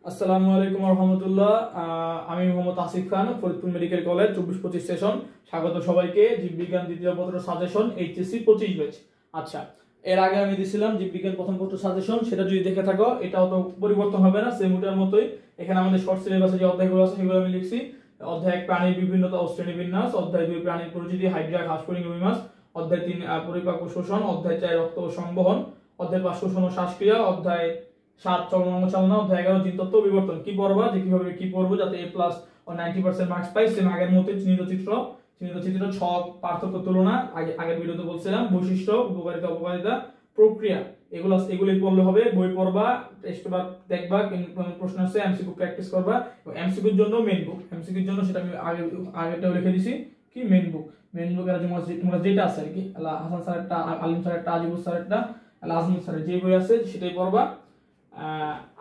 আসসালামু আলাইকুম রহমতুল্লাহ। আমি মোহাম্মদ আসিফ খান, ফরিদপুর মেডিকেল কলেজ 24-25 সেশন। স্বাগত সবাইকে। জীববিজ্ঞান দ্বিতীয় পত্র সাজেশন এইচএসসি 25 ব্যাচ। আচ্ছা, এর আগে আমি দিছিলাম জীববিজ্ঞান প্রথম পত্র সাজেশন, সেটা যদি দেখে থাকো এটাও তো পরিবর্তন হবে না, সেম ওটার মতোই। এখানে আমাদের শর্ট সিলেবাসে যে অধ্যায়গুলো আছে সেগুলো আমি লিখছি। অধ্যায় 1 প্রাণীর বিভিন্নতা ও শ্রেণীবিন্যাস, অধ্যায় 2 প্রাণীর পরিচিতি, হাইড্রা, ঘাস ফড়িং, রুই মাছ, অধ্যায় 3 পরিপাক ও শোষণ, অধ্যায় 4 রক্ত ও সংবহন, অধ্যায় 5 শোষণ ও শ্বাসক্রিয়া, অধ্যায় 7 চলন চালনা, অধ্যায় 11 জিনতত্ত্ব ও বিবর্তন। কি পড়বা, যে কিভাবে কি পড়বো যাতে A+ ও 90% মার্কস পাই, সেম আগের মতোই। চিহ্নিত চিত্র, ছক, পার্থক্য, তুলনা, আগের ভিডিওতে বলছিলাম, বৈশিষ্ট্য, উপকারিতা, অপকারিতা, প্রক্রিয়া, এগুলোই পড়লে হবে। বই পড়বা, টেস্ট পেপার দেখবা, প্রশ্ন আছে, এমসিকিউ প্র্যাকটিস করবা। এবং এমসিকিউর জন্য মেইন বুক, এমসিকিউর জন্য সেটা আমি আগেটাও লিখে দিছি কি মেইন বুক এর জন্য তোমরা যেটা আছে আর কি, হাসান স্যারেরটা, আলিম স্যারেরটা, আজিবুর স্যারেরটা, আজমত স্যারের যে বই আছে সেটাই পড়বা।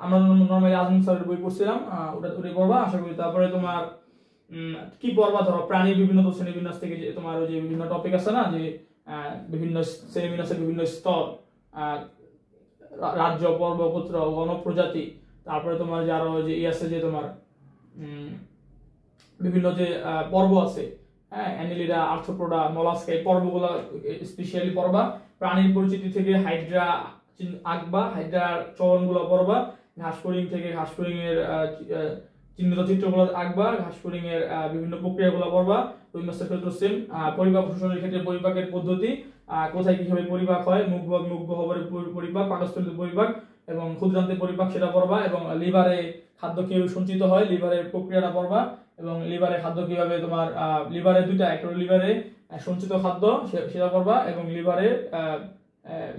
আমরা নরমালি আজমত স্যারের বই পড়ছিলাম, ওটাই পড়বা আশা করি। তারপরে তোমার কি পড়বা, ধরো প্রাণীর বিভিন্ন শ্রেণীবিন্যাস থেকে যে তোমার যে বিভিন্ন টপিক আছে না, যে বিভিন্ন শ্রেণীবিন্যাসের বিভিন্ন স্তর, রাজ্য, পর্ব, গোত্র, গণপ্রজাতি, তারপরে তোমার যে আরো যে আছে যে তোমার বিভিন্ন যে পর্ব আছে, হ্যাঁ, অ্যানিলিডা, আর্থ্রোপোডা, মলাস্কা, এই পর্বগুলো স্পেশালি পড়বা। প্রাণীর পরিচিতি থেকে হাইড্রা আঁকবা, হাইড্রার চলনগুলো পড়বা। ঘাস ফড়িং থেকে ঘাস ফড়িং এর চিহ্নিত চিত্রগুলো আঁকবা। ঘাস ফড়িং এর বিভিন্ন প্রক্রিয়াগুলো পড়বা। রুই মাছের ক্ষেত্রে সেম। পরিপাক শোষণের ক্ষেত্রে পরিপাকের পদ্ধতি, কোথায় কিভাবে পরিপাক হয়, মুখ গহ্বরে পরিপাক, পাকস্থলীতে পরিপাক এবং ক্ষুদ্রান্তে পরিপাক, সেটা পড়বা। এবং লিভারে খাদ্য কিভাবে সঞ্চিত হয়, লিভারের প্রক্রিয়াটা পড়বা। এবং লিভারে খাদ্য কিভাবে তোমার লিভারে দুইটা, একটা লিভারে সঞ্চিত খাদ্য সেটা পড়বা। এবং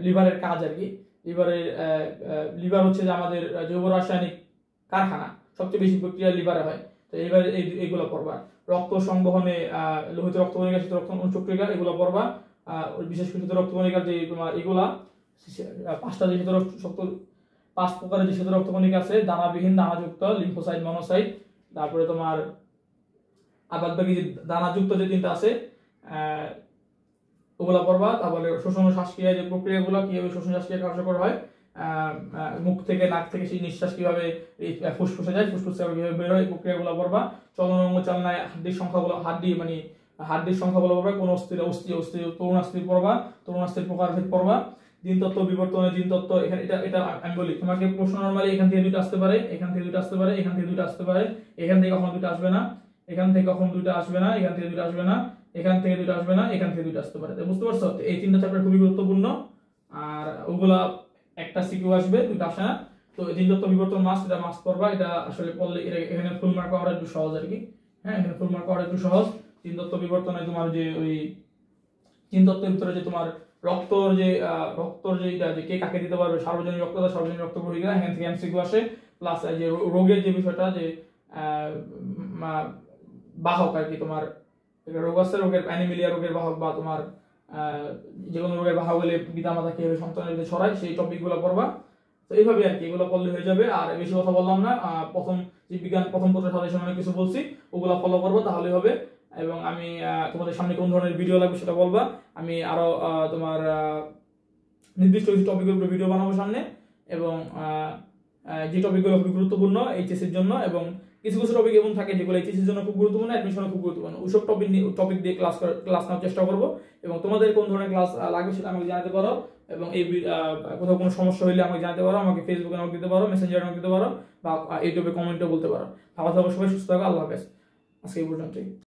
লিভারের কাজ আর কি, লিভার হচ্ছে যে আমাদের জৈব রাসায়নিক কারখানা, সবচেয়ে বেশি প্রক্রিয়া লিভারে হয়। তো এইবার এইগুলো পড়বা। রক্ত সংবহনে লোহিত রক্তকণিকা, শীত রক্ত অনুচক্রিকা, এগুলো পড়বা। বিশেষ করে শীত রক্তকণিকার যে তোমার এগুলা 5টা যে পাঁচ প্রকারের যে শীত রক্তকণিকা আছে, দানাবিহীন, দানাযুক্ত, লিম্ফোসাইট, মনোসাইট, তারপরে তোমার আবার বাকি যে দানাযুক্ত যে 3টা আছে ওগুলা পড়বা। তারপরে শোষণ ও শ্বাসক্রিয়া যে প্রক্রিয়াগুলো, কিভাবে শোষণ শ্বাসক্রিয়া কার্যকর হয়, মুখ থেকে নাক থেকে সেই নিঃশ্বাস কিভাবে ফুসফুসে যায়, ফুসফুসে কিভাবে বের হয়, এই প্রক্রিয়াগুলো পড়বা। চলন অঙ্গ চালনায় হাড্ডির সংখ্যাগুলো পড়বা। কোন অস্থি তরুণাস্থি পড়বা, তরুণাস্থির প্রকারভেদ পড়বা। জিনতত্ত্ব, বিবর্তনের জিনতত্ত্ব, এখানে এটা আমি বলি তোমাকে, প্রশ্ন নরমালি এখান থেকে দুটো আসতে পারে, এখান থেকে দুটো আসতে পারে, এখান থেকে দুটো আসতে পারে, এখান থেকে কখনো দুটো আসবে না, এখান থেকে কখনো দুটো আসবে না, এখান থেকে দুটো আসবে না, এখান থেকে দুটো আসবে না, এখান থেকে দুটো আসতে পারে। বুঝতে পারছো? এই 3টা চ্যাপ্টার খুবই গুরুত্বপূর্ণ। আর ওগুলা একটা সিকিউ আসবে, দুটো আসে না। তো জিনতত্ত্ব, বিবর্তন মাস্ট, এটা মাস্ট পড়বা। এটা আসলে পড়লে এখানে ফুল মার্ক পাওয়াটা একটু সহজ আর কি। হ্যাঁ, এখানে ফুল মার্ক পাওয়াটা একটু সহজ। জিনতত্ত্ব, বিবর্তনে তোমার যে ওই জিনতত্ত্বের ভিতরে যে তোমার রক্তর যে এটা যে কে কাকে দিতে পারবে, সার্বজনীন রক্তদাতা, সার্বজনীন রক্ত গ্রহীতা, এখান থেকে এমসিকিউ আসে। প্লাস যে রোগের যে বিষয়টা, যে বাহক আর কি, তোমার রোগ আছে, রোগের অ্যানিমিলিয়া রোগের বাহক, বা তোমার যে কোনো রোগের বাহক হলে পিতামাতা কিভাবে সন্তানের মধ্যে ছড়ায়, সেই টপিকগুলো পড়বা। তো এইভাবে আর কি, এগুলো পড়লে হয়ে যাবে। আর বেশি কথা বললাম না, প্রথম জীববিজ্ঞান প্রথম পত্র সাজেশন অনেক কিছু বলছি, ওগুলো ফলো করবো, তাহলে হবে। এবং আমি তোমাদের সামনে কোন ধরনের ভিডিও লাগবে সেটা বলবা। আমি আরো তোমার নির্দিষ্ট কিছু টপিকের উপর ভিডিও বানাবো সামনে। এবং যে টপিকগুলো খুব গুরুত্বপূর্ণ এইচএসসির জন্য, এবং কিছু কিছু টপিক এমন থাকে যেগুলো এইচএসসির জন্য খুব গুরুত্বপূর্ণ, অ্যাডমিশনে খুব গুরুত্বপূর্ণ, ওইসব টপিক দিয়ে ক্লাস নেওয়ার চেষ্টা করবো। এবং তোমাদের কোন ধরনের ক্লাস লাগবে সেটা আমাকে জানাতে পারো। এবং এই কোথাও কোনো সমস্যা হলে আমাকে জানাতে পারো, আমাকে ফেসবুকে নক দিতে পারো, মেসেঞ্জারে নক দিতে পারো, বা ইউটিউবে কমেন্টও বলতে পারো। ভালো থাকো সবাই, সুস্থ থাকো, আল্লাহ হাফেজ। আজকে এই পর্যন্তই।